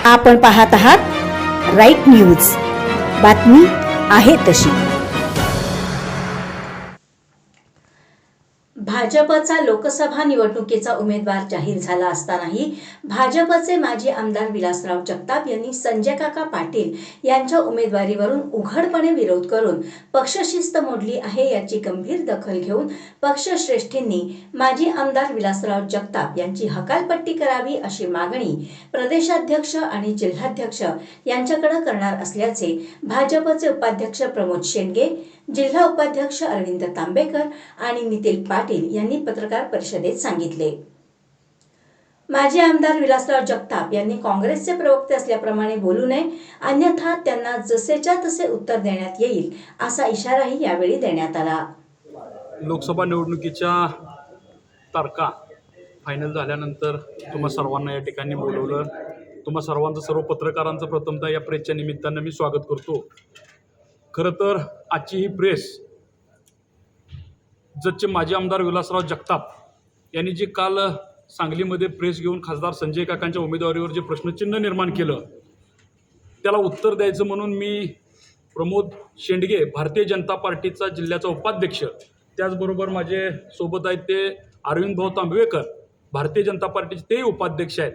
आपण पाहत आहात राईट न्यूज, बातमी आहे तशी. भाजपचा लोकसभा निवडणुकीचा उमेदवार जाहीर झाला असतानाही भाजपचे माजी आमदार विलासराव जगताप यांनी संजय काका पाटील यांच्या उमेदवारीवरून उघडपणे विरोध करून पक्षशिस्त मोडली आहे याची गंभीर दखल घेऊन पक्षश्रेष्ठींनी माजी आमदार विलासराव जगताप यांची हकालपट्टी करावी अशी मागणी प्रदेशाध्यक्ष आणि जिल्हाध्यक्ष यांच्याकडे करणार असल्याचे भाजपचे उपाध्यक्ष प्रमोद शेंडगे, जिल्हा उपाध्यक्ष अरविंद तांबेकर आणि नितीन पाटील यांनी पत्रकार परिषदेत सांगितले. माजी आमदार विलासराव जगताप यांनी काँग्रेसचे प्रवक्ते असल्याप्रमाणे बोलू नये, अन्यथा त्यांना जसेच्या तसे उत्तर देण्यात येईल असा इशाराही यावेळी देण्यात आला. लोकसभा निवडणुकीच्या तारखा फायनल झाल्यानंतर तुम्हा सर्वांना या ठिकाणी बोलवलं. तुम्हा सर्वांचं, सर्व पत्रकारांचं प्रथमतः या प्रेसच्या निमित्तानं मी स्वागत करतो. खरं तर आजची ही प्रेस जतचे माजी आमदार विलासराव जगताप यांनी जे काल सांगलीमध्ये प्रेस घेऊन खासदार संजय काकांच्या उमेदवारीवर जे प्रश्नचिन्ह निर्माण केलं त्याला उत्तर द्यायचं म्हणून मी प्रमोद शेंडगे, भारतीय जनता पार्टीचा जिल्ह्याचा उपाध्यक्ष, त्याचबरोबर माझे सोबत आहेत ते अरविंद भाऊ तांबेकर, भारतीय जनता पार्टीचे तेही उपाध्यक्ष आहेत.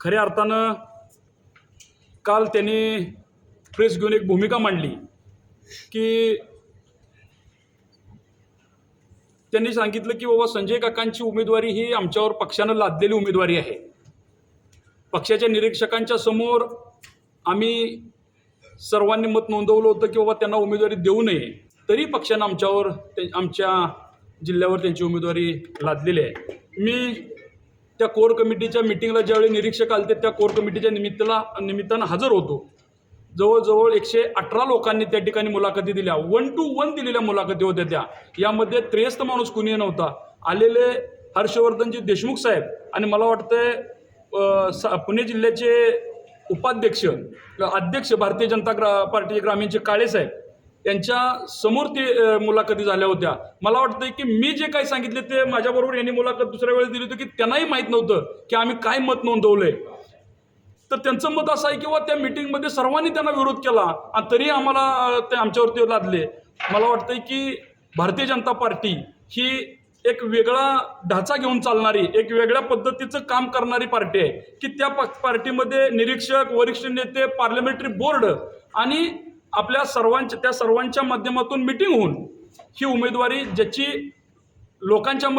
खऱ्या अर्थानं काल त्यांनी प्रेस घेऊन एक भूमिका मांडली की त्यांनी सांगितलं की बाबा संजय काकांची उमेदवारी ही आमच्यावर पक्षानं लादलेली उमेदवारी आहे. पक्षाच्या निरीक्षकांच्या समोर आम्ही सर्वांनी मत नोंदवलं होतं की बाबा त्यांना उमेदवारी देऊ नये, तरी पक्षानं आमच्या जिल्ह्यावर त्यांची उमेदवारी लादलेली आहे. मी त्या कोर कमिटीच्या मिटिंगला ज्यावेळी निरीक्षक आले त्या कोर कमिटीच्या निमित्तानं हजर होतो. जवळजवळ 118 लोकांनी त्या ठिकाणी मुलाखती दिल्या. 1 to 1 दिलेल्या मुलाखती होत्या त्या. यामध्ये त्रेस्त माणूस कुणी नव्हता. आलेले हर्षवर्धनजी देशमुख साहेब आणि मला वाटतं पुणे जिल्ह्याचे अध्यक्ष भारतीय जनता पार्टी ग्रामीणचे काळे साहेब यांच्या समोर ते मुलाखती झाल्या होत्या. मला वाटतं की मी जे काही सांगितले ते माझ्याबरोबर यांनी मुलाखत दुसऱ्या वेळेस दिली होती की त्यांनाही माहीत नव्हतं की आम्ही काय मत नोंदवलंय. तर त्यांचं मत असं आहे की त्या मीटिंगमध्ये सर्वांनी त्यांना विरोध केला आणि तरी आम्हाला ते आमच्यावरती लादले. मला वाटतंय की भारतीय जनता पार्टी ही एक वेगळा ढाचा घेऊन चालणारी, एक वेगळ्या पद्धतीचं काम करणारी पार्टी आहे की त्या पार्टीमध्ये निरीक्षक, वरिष्ठ नेते, पार्लमेंटरी बोर्ड आणि आपल्या सर्वांच्या माध्यमातून मिटिंग होऊन ही उमेदवारी ज्याची लोकांच्या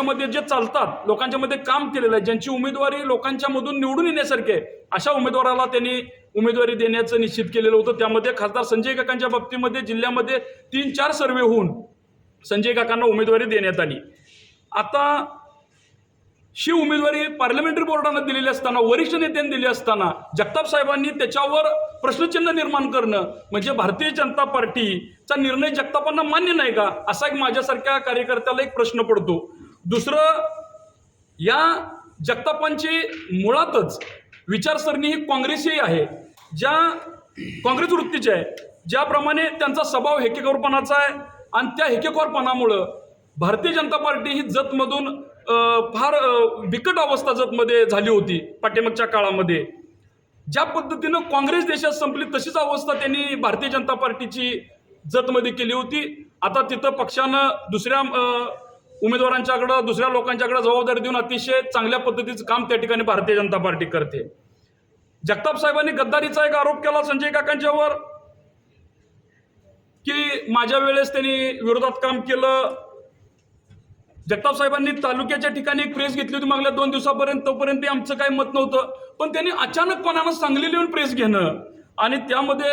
मध्ये जे चालतात, लोकांच्या मध्ये काम केलेलं आहे, ज्यांची उमेदवारी लोकांच्यामधून निवडून येण्यासारखी आहे, अशा उमेदवाराला त्यांनी उमेदवारी देण्याचं निश्चित केलेलं होतं. त्यामध्ये खासदार संजय काकांच्या बाबतीमध्ये जिल्ह्यामध्ये 3-4 सर्वे होऊन संजय काकांना उमेदवारी देण्यात आली. आता ही उमेदवारी पार्लमेंटरी बोर्डानं दिलेली असताना, वरिष्ठ नेत्यांनी दिली असताना जगताप साहेबांनी त्याच्यावर प्रश्नचिन्ह निर्माण करणं म्हणजे भारतीय जनता पार्टीचा निर्णय जगतापांना मान्य नाही का, असा एक माझ्यासारख्या कार्यकर्त्याला एक प्रश्न पडतो. दुसरं, या जगतापांची मुळातच विचारसरणी ही काँग्रेसही आहे, ज्या काँग्रेस वृत्तीची आहे. ज्याप्रमाणे त्यांचा स्वभाव हेकेखोरपणाचा आहे आणि त्या हेकेखोरपणामुळं भारतीय जनता पार्टी ही जतमधून फार बिकट अवस्था जतमध्ये झाली होती. पाठीमागच्या काळामध्ये ज्या पद्धतीनं काँग्रेस देशात संपली तशीच अवस्था त्यांनी भारतीय जनता पार्टीची जतमध्ये केली होती. आता तिथं पक्षानं दुसऱ्या उमेदवारांच्याकडं, दुसऱ्या लोकांच्याकडे जबाबदारी देऊन अतिशय चांगल्या पद्धतीचं काम त्या ठिकाणी भारतीय जनता पार्टी करते. जगताप साहेबांनी गद्दारीचा एक आरोप केला संजय काकांच्यावर की माझ्या वेळेस त्यांनी विरोधात काम केलं. जगताप साहेबांनी तालुक्याच्या ठिकाणी एक प्रेस घेतली होती मागल्या 2 दिवसापर्यंत, तोपर्यंत आमचं काही मत नव्हतं. पण त्यांनी अचानकपणानं सांगलीला येऊन प्रेस घेणं आणि त्यामध्ये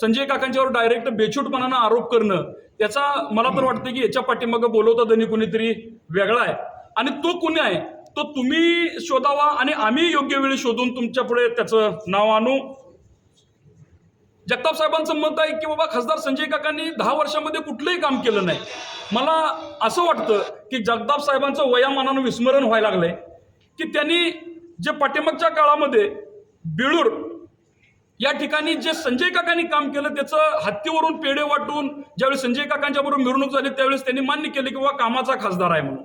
संजय काकांच्यावर डायरेक्ट बेछूटपणानं आरोप करणं, त्याचा मला तर वाटतं की याच्या पाठीमागं बोलवता धनी कुणीतरी वेगळा आहे. आणि तो कुणी आहे तो तुम्ही शोधावा आणि आम्ही योग्य वेळी शोधून तुमच्या पुढे त्याचं नाव आणू. जगताप साहेबांचं मत आहे की बाबा खासदार संजय काकांनी 10 वर्षामध्ये कुठलंही काम केलं नाही. मला असं वाटतं की जगताप साहेबांचं वयामानानं विस्मरण व्हायला लागलंय की त्यांनी जे पाठीमागच्या काळामध्ये बेळूर या ठिकाणी जे संजय काकांनी काम केलं त्याचं हत्तीवरून पेढे वाटून ज्यावेळी संजय काकांच्या बरोबर मिरवणूक झाली त्यावेळेस त्यांनी मान्य केलं की बाबा कामाचा खासदार आहे म्हणून.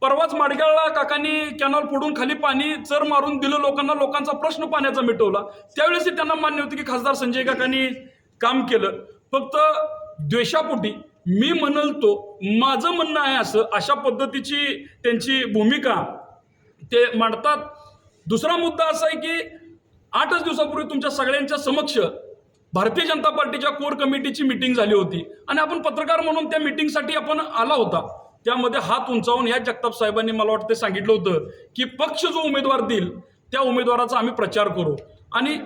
परवाच माडगाळला काकांनी कॅनॉल फोडून खाली पाणी चर मारून दिलं लोकांना, लोकांचा प्रश्न पाण्याचा मिटवला. त्यावेळेस त्यांना मान्य होतं की खासदार संजय काकांनी काम केलं. फक्त द्वेषापोटी मी म्हणल तो माझं म्हणणं आहे असं अशा पद्धतीची त्यांची भूमिका ते मांडतात. दुसरा मुद्दा असा आहे की 8च दिवसापूर्वी तुमच्या सगळ्यांच्या समक्ष भारतीय जनता पार्टीच्या कोर कमिटीची मिटिंग झाली होती आणि आपण पत्रकार म्हणून त्या मिटिंगसाठी आपण आला होता. त्यामध्ये हात उंचावून ह्या जगताप साहेबांनी मला वाटतं सांगितलं होतं की पक्ष जो उमेदवार देईल त्या उमेदवाराचा आम्ही प्रचार करू. आणि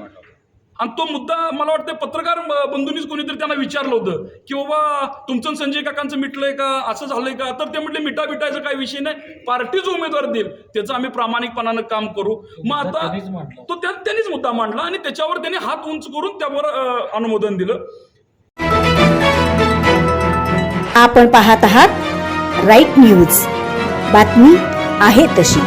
तो मुद्दा मला वाटतं पत्रकार बंधूंनीच कोणीतरी त्यांना विचारलं होतं की बाबा तुमचं संजय काकांचं मिटलंय का, असं झालंय का. तर ते म्हटले मिटायचा काही विषय नाही, पार्टी जो उमेदवार देईल त्याचं आम्ही प्रामाणिकपणानं काम करू. मग आता तो त्यांनीच मुद्दा मांडला आणि त्याच्यावर त्यांनी हात उंच करून त्यावर अनुमोदन दिलं. आपण पाहत आहात राईट न्यूज, बातमी आहे तशी.